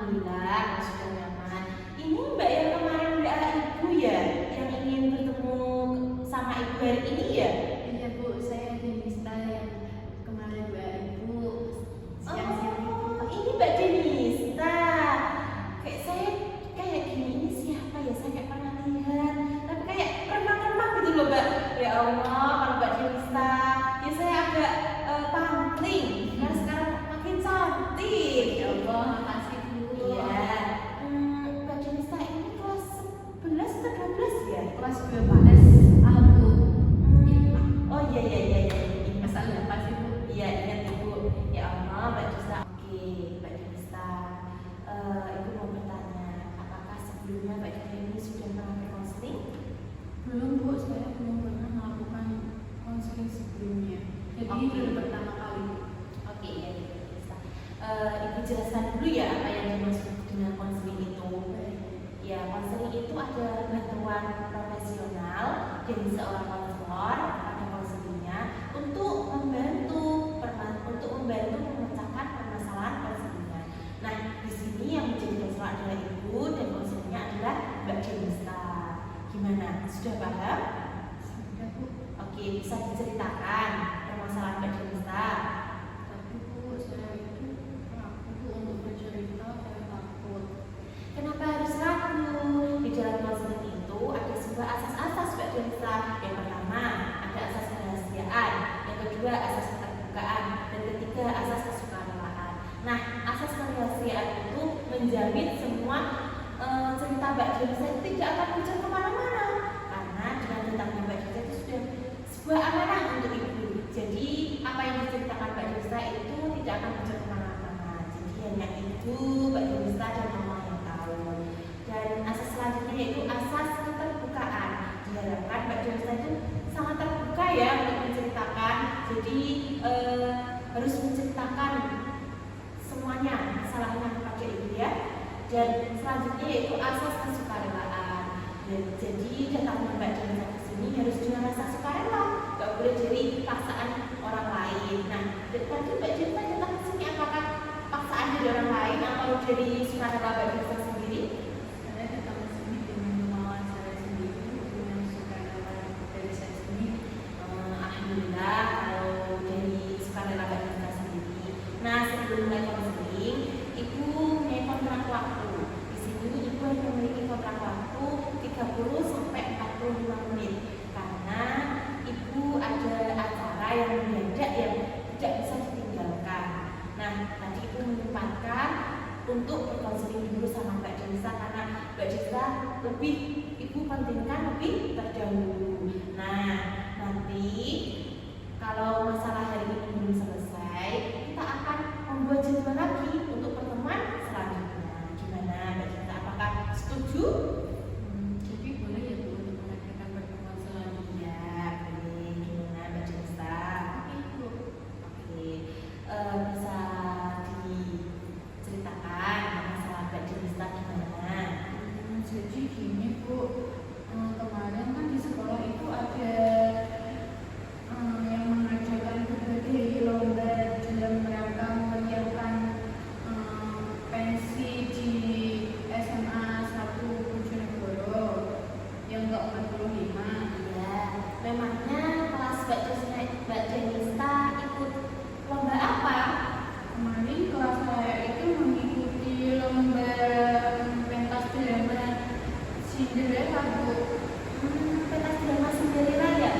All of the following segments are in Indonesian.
Alhamdulillah sudah nyaman. Ini Mbak yang kemarin WA Ibu ya, yang ingin bertemu sama Ibu hari ini ya? Iya Bu, saya Denista yang kemarin WA Ibu siang-siang itu. Oh, ini Mbak Denista. Kayak saya kayak gini, ini siapa ya? Saya kayak pernah lihat, tapi kayak remang-remang gitu loh Mbak. Ya Allah, kalau Mbak Denista, ya saya agak pangling. Karena sekarang makin cantik. Ya Allah, makasih Bu. Iya. Mbak Denista ini kelas 11 atau 12 ya? Kelas 12 aku. Oh iya iya iya iya. Masalah apa sih Bu? Iya ingat Ibu. Ya Allah Mbak Denista. Oke Mbak Denista. Ibu mau bertanya, apakah sebelumnya Mbak Denista ini sudah pernah ke konseling? Belum Bu, saya belum pernah melakukan konseling sebelumnya. Jadi Oke. baru pertama kali Bu. Oke ya Mbak Denista. Ibu jelaskan dulu ya apa yang dimaksud dengan konseling itu. Ya, konseling itu ada bantuan profesional dari seorang konselor pada konselingnya untuk membantu memecahkan permasalahan konselingnya. Nah, di sini yang menjadi konselor adalah ibu dan konselingnya adalah Mbak Denista. Gimana? Sudah paham? Sudah Bu. Oke, bisa diceritakan permasalahan Mbak Denista. Tapi Bu, saya itu ragu Bu untuk bercerita, saya takut. Kenapa harus ragu? Di dalam konseling itu ada sebuah asas-asas Mbak Denista. Yang pertama, ada asas kerahasiaan. Yang kedua, asas keterbukaan. Dan ketiga, asas kesukarelaan. Nah, asas kerahasiaan itu menjamin semua cerita Mbak Denista itu tidak akan muncul kemana-mana. Karena dengan datangnya Mbak Denista itu sudah sebuah amanah untuk ibu. Jadi, apa yang diceritakan Mbak Denista itu tidak akan muncul kemana-mana. Jadi, hanya ibu, Mbak Denista, dan mama yang tahu. Dan asas selanjutnya yaitu asas keterbukaan. Diharapkan Mbak Denista itu sangat terbuka ya untuk menceritakan. Jadi harus menceritakan semuanya masalahnya kepada ibu ya. Dan selanjutnya yaitu asas kesukarelaan. Dan jadi datangnya Mbak Denista ke sini harus dengan rasa sukarela, nggak boleh jadi paksaan orang lain. Nah, tadi Mbak Denista datang ke sini apakah paksaan dari orang lain atau dari sukarela Mbak Denista sendiri? Saya datang ke sini dengan kemauan saya sendiri, dengan sukarela dari saya sendiri. Alhamdulillah kalau dari sukarela Mbak Denista sendiri. Nah, sebelum mulai konseling, ibu punya kontrak waktu. Di sini ibu hanya memiliki kontrak waktu 30 sampai 45 menit karena ibu ada acara yang mendadak yang tidak bisa ditinggalkan. Nah, tadi ibu menyempatkan untuk berkonseling dulu sama Mbak Denista karena Mbak Denista lebih ibu pentingkan lebih terdahulu. Nah, nanti kalau masalah hari ini belum selesai, kita akan membuat jadwal lagi untuk pertemuan selanjutnya. Gimana Mbak Denista? Apakah setuju? Jadi boleh ya Bu untuk mengadakan pertemuan selanjutnya. Ya, boleh. Gimana Mbak Denista? Ibu, Oke, bisa diceritakan masalah Mbak Denista gimana? jadi gini Bu, kemarin kan di sekolah itu ada yang mengadakan berbagai lomba dalam rangka memeriahkan pensi di SMA 1 Bojonegoro yang ke-45. Ya, memangnya kelas Mbak Denista ikut lomba apa? Kemarin kelas saya itu mengikuti lomba pentas drama Cinderella Bu. Pentas drama Cinderella ya?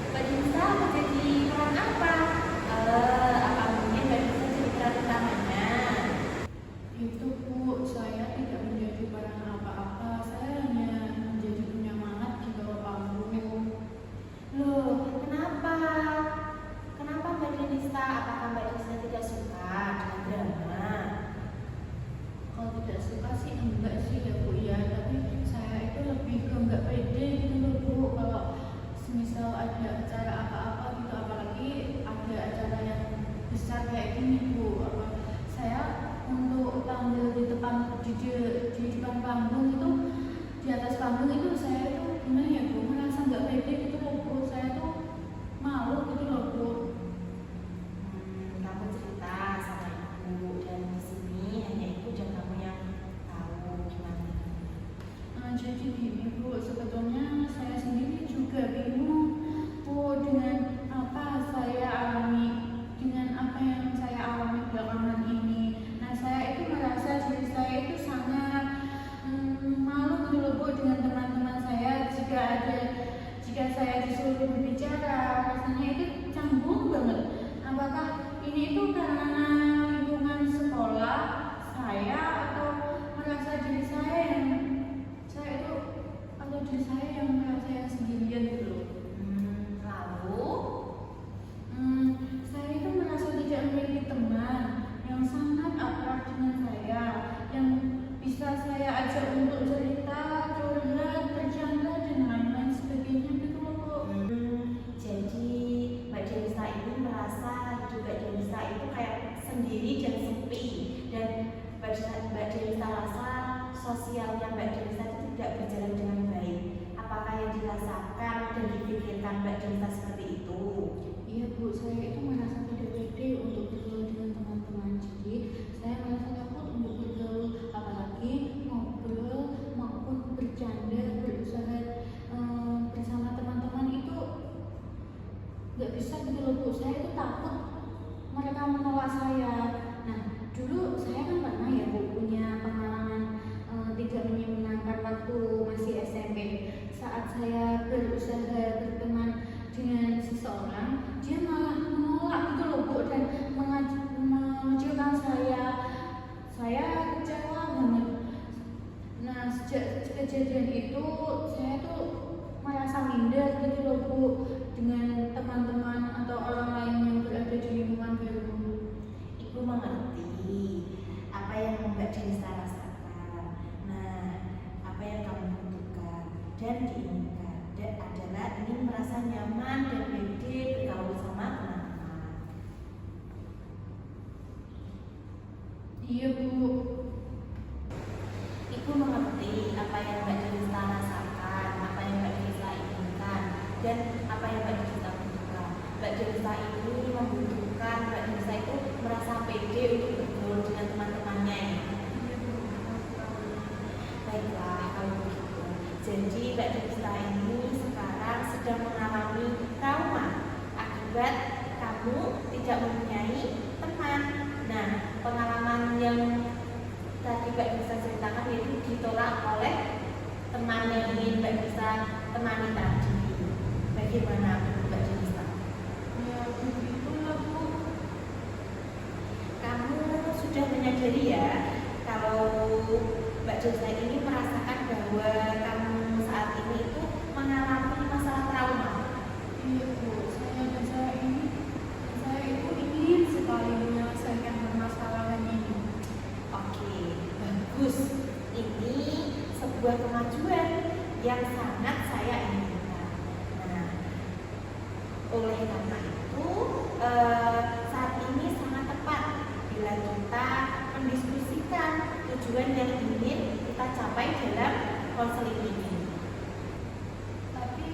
Mbak Denista menjadi peran apa? Apa mungkin Mbak Denista jadi peran utamanya? Itu Bu, saya tidak menjadi peran apa-apa, saya hanya menjadi penyemangat di bawah panggung. Loh, kenapa? Kenapa Mbak Denista? Apakah Mbak Denista tidak suka dengan drama? Kalau tidak suka sih enggak sih ya Bu ya, tapi saya itu lebih ke enggak pede gitu loh Bu, kalau semisal ada acara apa-apa gitu, apalagi ada acara yang besar kayak gini Bu, saya untuk tampil di depan panggung itu, di atas panggung itu saya itu gimana ya Bu, merasa enggak pede gitu loh Bu, saya tuh malu gitu loh Bu. Kamu cerita sama ibu dan di sini hanya ibu dan kamu yang Mbak Denisa seperti itu? Iya Bu, saya itu merasa tidak pede untuk bergaul dengan teman-teman. Jadi saya merasa takut untuk bergaul, apalagi ngobrol maupun bercanda, berusaha bersama teman-teman itu nggak bisa gitu loh Bu. Saya itu takut mereka menolak saya. Nah, dulu saya kan pernah ya Bu punya pengalaman tidak menyenangkan waktu masih SMP. Saat saya berusaha berteman dengan seseorang, dia malah menolak gitu loh Bu, dan mengecilkan saya. Saya kecewa banget. Nah, sejak kejadian itu saya tuh merasa minder gitu loh Bu dengan teman-teman atau orang lain yang berada di lingkungan baru. Ibu mengerti apa yang Mbak Denisa rasakan. Nah, apa yang kamu butuhkan dan diinginkan adalah ingin merasa nyaman dan pede bergaul sama teman-teman. Iya Bu. Ibu mengerti apa yang Mbak Denisa rasakan, apa yang Mbak Denisa inginkan, dan apa yang Mbak Denisa butuhkan. Mbak Denisa ini membutuhkan Mbak Denisa itu merasa pede untuk bergaul dengan teman-temannya. Baiklah, kalau begitu. Jadi Mbak Denisa ini sekarang sedang mengalami trauma akibat kamu tidak mempunyai teman. Nah, pengalaman yang tadi Mbak Denisa ceritakan yaitu ditolak oleh teman yang ingin Mbak Denisa temani tadi. Bagaimana Mbak Denisa? Ya begitulah Bu. Kamu sudah menyadari ya kalau Mbak Denisa ini merasakan bahwa kamu saat ini itu mengalami masalah trauma. Iya Bu, saya itu ingin sekali menyelesaikan permasalahan ini. Oke, bagus. Ini sebuah kemajuan yang sangat saya inginkan. Nah, oleh karena itu saat ini sangat tepat bila kita mendiskusikan tujuan yang ingin kita capai dalam konseling ini. Tapi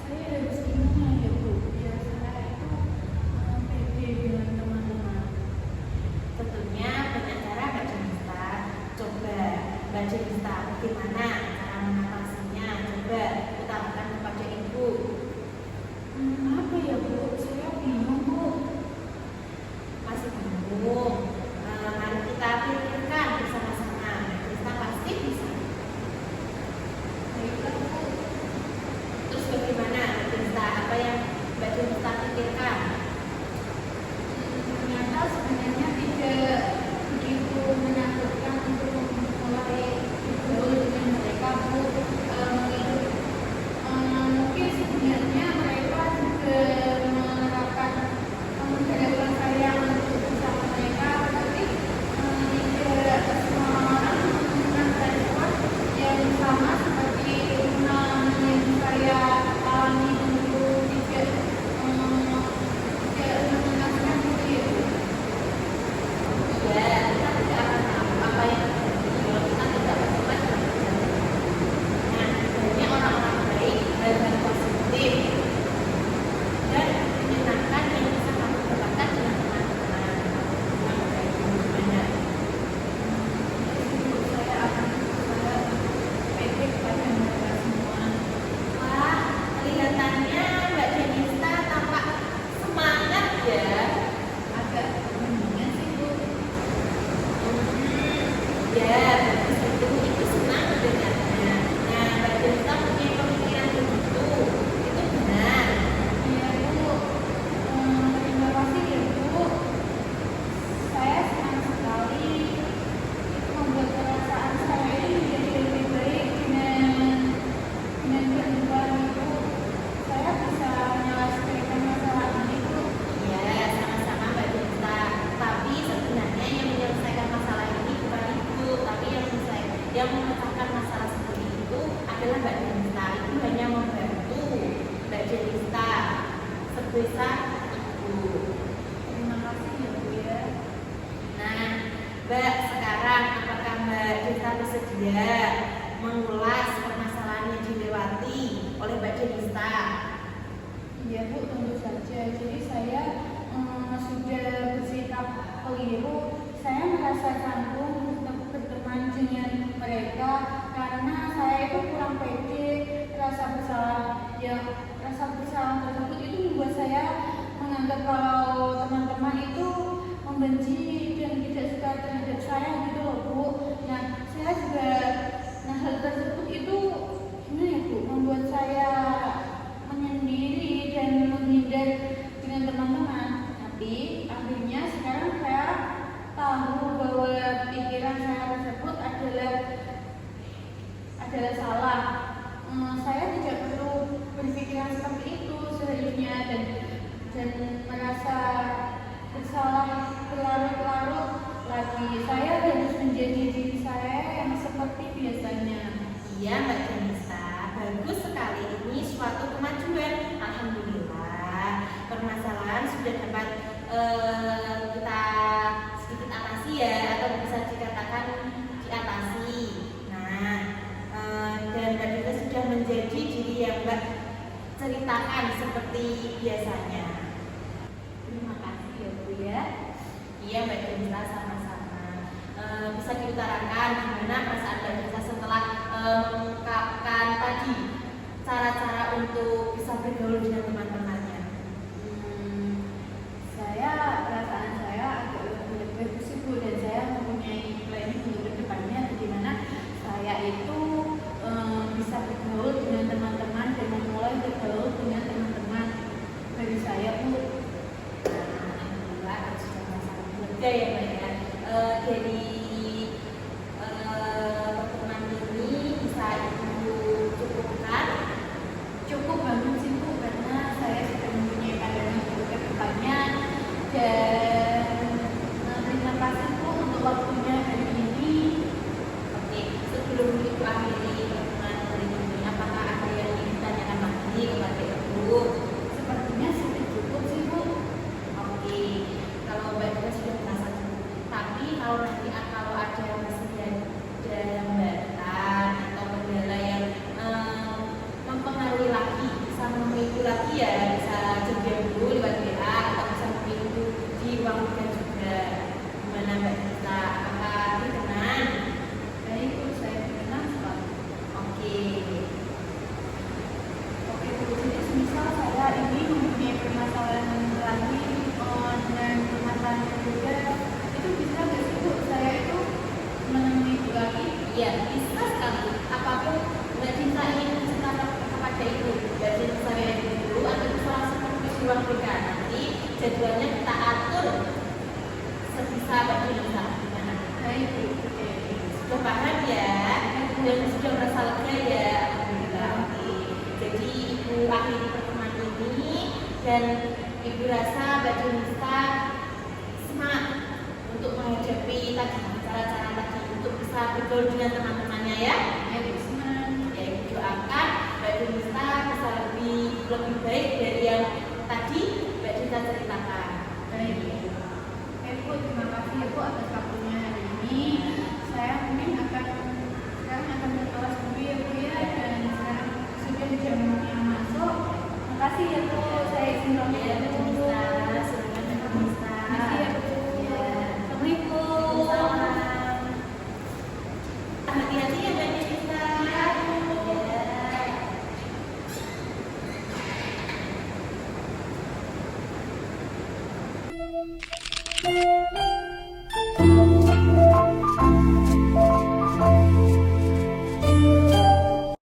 saya harus gimana ya Bu, biar saya itu pede dengan teman-teman. Tentunya banyak cara Mbak Denisa. Coba Mbak Denisa bagaimana cara mengatasinya? Coba utarakan kepada ibu. Apa ya Bu? Saya bingung Bu. Masih bingung? Mari kita pikirkan bersama-sama. Mbak Denisa pasti bisa. Baiklah Bu. Terus bagaimana Mbak Denisa? Apa yang Mbak Denisa pikirkan? Ternyata sebenarnya tidak begitu menakutkan untuk mulai bergaul dengan mereka Bu. Mungkin sebenarnya mereka juga menerapkan kegiatan saya untuk bersama mereka, tapi tidak semua orang menggunakan respon yang sama seperti yang saya alami dulu, tidak mengenaskan gitu ya Bu. Ya, kita tidak akan tahu apa yang terjadi kalau kita tidak berdebat dengan teman. Nah, banyak orang-orang baik dan positif dan menyenangkan yang bisa kamu dapatkan dengan teman-teman. Yang baik gimana? Saya akan berusaha pede kepada mereka semua. Wah, kelihatannya Mbak Denisa tampak semangat ya. Agak mendingan sih Bu. Ya, bagus itu senang mendengarnya. Nah, Mbak Denisa punya pemikiran begitu, itu benar. Ya Bu, terima kasih ya Bu. Saya senang sekali membuat perasaan saya ini menjadi lebih baik dengan kehidupan itu. Saya bisa menyelesaikan masalah ini Bu. Ya, sama-sama Mbak Denisa. Tapi sebenarnya yang menyelesaikan masalah ini bukan ibu, tapi yang memecahkan masalah seperti itu adalah Mbak Denisa. Itu hanya membantu Mbak Denisa sebesar ibu. Terima kasih ya Bu ya. Nah, Mbak, sekarang apakah Mbak Denisa bersedia mengulas permasalahan yang dilewati oleh Mbak Denisa? Ya Bu, tentu saja. Jadi saya sudah bersikap keliru. Saya merasa canggung untuk berteman dengan mereka karena saya itu kurang pede. Rasa bersalah tersebut itu membuat saya menganggap kalau teman-teman itu membenci dan tidak suka terhadap saya gitu loh Bu. Nah, saya juga, hal tersebut itu gimana ya Bu, membuat saya menyendiri dan menghindar dengan teman-teman. Tapi akhirnya sekarang saya tahu bahwa pikiran saya tersebut adalah salah. Saya tidak perlu berpikiran seperti itu seharusnya dan merasa bersalah berlarut-larut lagi. Saya harus menjadi diri saya yang seperti biasanya. Iya Mbak Denisa, bagus sekali, ini suatu kemajuan. Alhamdulillah, permasalahan sudah dapat kita sedikit atasi ya, atau bisa dikatakan diatasi. Nah, dan Mbak Denisa sudah menjadi diri yang Mbak ceritakan seperti biasanya. Terima kasih ya Bu ya. Iya Mbak Denisa, sama-sama. Bisa diutarakan gimana perasaan Mbak Denisa setelah mengungkapkan tadi cara-cara untuk bisa bergaul dengan teman-temannya? Perasaan saya agak lebih bagus sih Bu, dan saya mempunyai planning untuk kedepannya bagaimana saya itu bisa bergaul dengan teman-teman dan memulai bergaul dengan teman-teman dari saya Bu. Alhamdulillah, harus sudah merasa lega ya Mbak ya. Dari pertemuan ini bisa Ibu cukupkan? Cukup banget sih Bu, karena saya sudah mempunyai pandangan untuk kedepannya. Dan terima kasih Bu untuk waktunya hari ini. Oke, sebelum Ibu akhiri pertemuan hari ini, apakah ada yang ingin ditanyakan lagi kepada Ibu? Sepertinya sudah cukup sih Bu. Oke, kalau Mbak Dina sudah merasa cukup. Tapi kalau nanti kalau ada masih ada hambatan atau kendala yang mempengaruhi lagi, bisa memicu lagi ya, bisa jadian dulu lewat WA atau bisa memicu di ruang kerja juga. Gimana Mbak Dina? Apakah berkenan? Baik Bu, saya berkenan sekali. Oke. Oke Bu, jadi semisal saya ini mempunyai permasalahan lagi dan permasalahan juga, itu bisa nggak sih Bu saya itu menemui Ibu lagi? Iya, bisa sekali. Apapun Mbak Cinta ingin ceritakan kepada Ibu, Mbak Cinta saya dulu atau bisa langsung menuju di ruang kerja. Nanti jadwalnya kita atur sebisa Mbak Cinta. Gimana? Baik Bu. Oke. Sudah paham ya? Dan sudah merasa lega ya? Alhamdulillah. Oke. Jadi Ibu akhiri pertemuan ini dan Ibu rasa Mbak Cinta semangat untuk menghadapi tadi cara-cara tadi untuk bisa bergaul dengan teman-temannya ya. Baik, senang. Ya, Ibu doakan Mbak Denisa bisa lebih baik dari yang tadi Mbak Denisa ceritakan. Baik. Oke Bu, terima kasih ya Bu atas waktunya hari ini. Saya mungkin sekarang akan ke kelas dulu ya Bu ya, dan sekarang sudah jam yang masuk. Terima kasih ya Bu, saya izin pamit Ya, Mbak dulu. Denisa, selamat Mbak Denisa. Terima kasih ya Bu. Ya. Assalamualaikum. Salam. Hati-hati ya